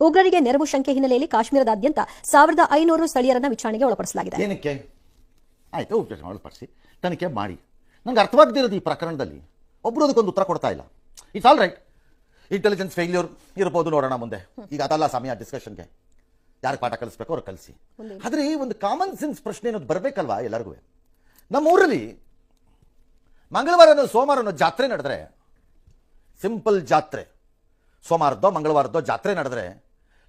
ಉಗ್ರರಿಗೆ ನೆರವು ಶಂಕೆ ಹಿನ್ನೆಲೆಯಲ್ಲಿ ಕಾಶ್ಮೀರದಾದ್ಯಂತ 1500 ಸ್ಥಳೀಯರನ್ನ ವಿಚಾರಣೆಗೆ ಒಳಪಡಿಸಲಾಗಿದೆ. ಏನಕ್ಕೆ ಆಯ್ತು, ಒಳಪಡಿಸಿ ತನಿಖೆ ಮಾಡಿ. ನಂಗೆ ಅರ್ಥವಾಗದಿರೋದು ಈ ಪ್ರಕರಣದಲ್ಲಿ ಒಬ್ರು ಅದಕ್ಕೊಂದು ಉತ್ತರ ಕೊಡ್ತಾ ಇಲ್ಲ. It's all right, intelligence failure ಇರ್ಬೋದು, ನೋಡೋಣ ಮುಂದೆ. ಈಗ ಅದಲ್ಲ ಸಮಯ ಡಿಸ್ಕಷನ್ಗೆ. ಯಾರಿಗೆ ಪಾಠ ಕಲಿಸ್ಬೇಕು ಅವ್ರು ಕಲಿಸಿ. ಆದರೆ ಒಂದು ಕಾಮನ್ ಸೆನ್ಸ್ ಪ್ರಶ್ನೆ ಅನ್ನೋದು ಬರಬೇಕಲ್ವಾ ಎಲ್ಲರಿಗೂ. ನಮ್ಮ ಊರಲ್ಲಿ ಮಂಗಳವಾರನೋ ಸೋಮವಾರನೋ ಜಾತ್ರೆ ನಡೆದ್ರೆ, ಸಿಂಪಲ್ ಜಾತ್ರೆ, ಸೋಮವಾರದ್ದೋ ಮಂಗಳವಾರದ್ದೋ ಜಾತ್ರೆ ನಡೆದ್ರೆ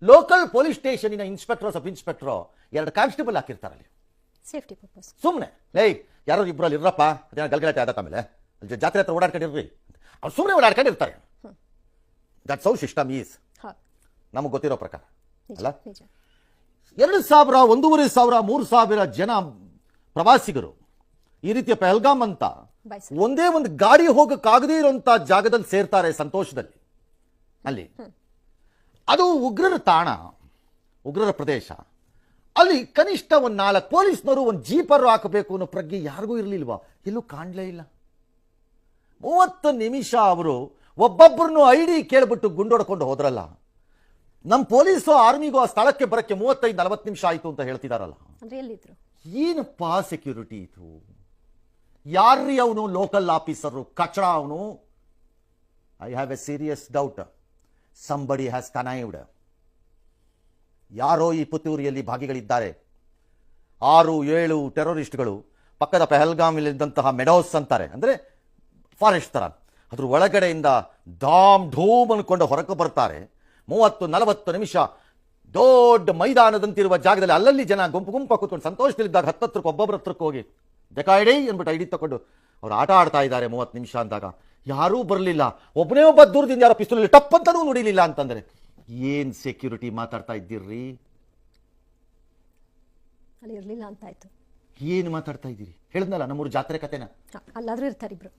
ಲೋಕಲ್ ಪೊಲೀಸ್ ಸ್ಟೇಷನಿನ ಇನ್ಸ್ಪೆಕ್ಟರ್ ಸಬ್ ಇನ್ಸ್ಪೆಕ್ಟರ್ 2 ಕಾನ್ಸ್ಟೇಬಲ್ ಹಾಕಿರ್ತಾರಲ್ಲಿ ಸೇಫ್ಟಿ ಪರ್ಪಸ್. ಸುಮ್ಮನೆ ಯಾರೋ ಇಬ್ಬರಲ್ಲಿ ಇರಪ್ಪ, ಅದೇನೋ ಗಲ್ಗಲಾಟೆ ಆದ ಆಮೇಲೆ ಅಲ್ಲಿ ಜಾತ್ರೆ ಹತ್ರ ಓಡಾಡ್ಕೊಂಡಿರ್ರಿ, ಅವ್ರು ಸುಮ್ಮನೆ ಓಡಾಡ್ಕೊಂಡಿರ್ತಾರೆ. ದಟ್ಸ್ ಹೌ ಸಿಸ್ಟಮ್ ಈಸ್, ನಮಗೆ ಗೊತ್ತಿರೋ ಪ್ರಕಾರ ಅಲ್ಲ. 2,000, 1,500, 3,000 ಜನ ಪ್ರವಾಸಿಗರು ಈ ರೀತಿಯ ಪಹಲ್ಗಾಮ್ ಅಂತ ಒಂದೇ ಒಂದು ಗಾಡಿ ಹೋಗಕ್ಕಾಗದೇ ಇರುವಂತ ಜಾಗದಲ್ಲಿ ಸೇರ್ತಾರೆ ಸಂತೋಷದಲ್ಲಿ. ಅಲ್ಲಿ ಅದು ಉಗ್ರರ ತಾಣ, ಉಗ್ರರ ಪ್ರದೇಶ. ಅಲ್ಲಿ ಕನಿಷ್ಠ 4 ಪೊಲೀಸ್ನವರು ಒಂದು ಜೀಪರು ಹಾಕಬೇಕು ಅನ್ನೋ ಪ್ರಜ್ಞೆ ಯಾರಿಗೂ ಇರಲಿಲ್ವಾ? ಎಲ್ಲೂ ಕಾಣಲೇ ಇಲ್ಲ. 30 ನಿಮಿಷ ಅವರು ಒಬ್ಬೊಬ್ಬರನ್ನು ಐಡಿ ಕೇಳ್ಬಿಟ್ಟು ಗುಂಡೊಡ್ಕೊಂಡು ಹೋದ್ರಲ್ಲ. ನಮ್ಮ ಪೊಲೀಸು ಆರ್ಮಿಗೂ ಆ ಸ್ಥಳಕ್ಕೆ ಬರಕ್ಕೆ 35-40 ನಿಮಿಷ ಆಯ್ತು ಅಂತ ಹೇಳ್ತಿದಾರಲ್ಲ. ಏನಪ್ಪಾ ಸೆಕ್ಯೂರಿಟಿ ಇದು? ಯಾರ್ರೀ ಅವನು? ಲೋಕಲ್ ಆಫೀಸರು ಕಚಡ ಅವನು. I have a serious doubt, somebody has connived. ಯಾರೋ ಈ ಪುತ್ತೂರಿಯಲ್ಲಿ ಭಾಗಿಗಳಿದ್ದಾರೆ. 6-7 ಟೆರರಿಸ್ಟ್ಗಳು ಪಕ್ಕದ ಪಹಲ್ಗಾಮಿಲಿದ್ದಂತಹ ಮೆಡೋಸ್ ಅಂತಾರೆ, ಅಂದ್ರೆ ಫಾರೆಸ್ಟ್ ತರ, ಅದ್ರ ಒಳಗಡೆಯಿಂದ ಧಾಮ್ ಧೂಮ್ ಅನ್ಕೊಂಡು ಹೊರಗೆ ಬರ್ತಾರೆ. 30-40 ನಿಮಿಷ ದೊಡ್ಡ ಮೈದಾನದಂತಿರುವ ಜಾಗದಲ್ಲಿ ಅಲ್ಲಲ್ಲಿ ಜನ ಗುಂಪು ಕೂತ್ಕೊಂಡು ಸಂತೋಷದಲ್ಲಿದ್ದಾಗ ಹತ್ತತ್ರಕ್ಕೆ ಒಬ್ಬೊಬ್ಬರ ಹತ್ರಕ್ಕೆ ಹೋಗಿ ಬೇಕಾಯ್ಡಿ ಅಂದ್ಬಿಟ್ಟು ಐಡಿ ತಗೊಂಡು ಅವ್ರು ಆಟ ಆಡ್ತಾ ಇದ್ದಾರೆ 30 ನಿಮಿಷ ಅಂದಾಗ ಯಾರೂ ಬರಲಿಲ್ಲ. ಒಬ್ಬನೇ ಒಬ್ಬ ದೂರದಿಂದ ಯಾರೋ ಪಿಸ್ತೂಲಲ್ಲಿ ಟಪ್ ಅಂತಾನೂ ನೋಡಿಲಿಲ್ಲ ಅಂತಂದ್ರೆ ಏನ್ ಸೆಕ್ಯೂರಿಟಿ ಮಾತಾಡ್ತಾ ಇದ್ದೀರ್ರಿ? ಅಲ್ಲಿ ಇರಲಿಲ್ಲ ಅಂತ ಆಯ್ತು. ಏನು ಮಾತಾಡ್ತಾ ಇದ್ದೀರಿ? ಹೇಳಿದ್ನಲ್ಲ ನಮ್ಮೂರು ಜಾತ್ರೆ ಕತೆನ. ಅಲ್ಲಾದ್ರೂ ಇರ್ತಾರೆ ಇಬ್ರು.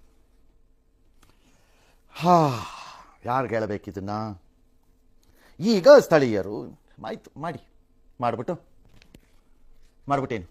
ಯಾರು ಹೇಳಬೇಕಿದನ್ನ? ಈಗ ಸ್ಥಳೀಯರು ಆಯ್ತು ಮಾಡಿಬಿಟ್ಟೇನು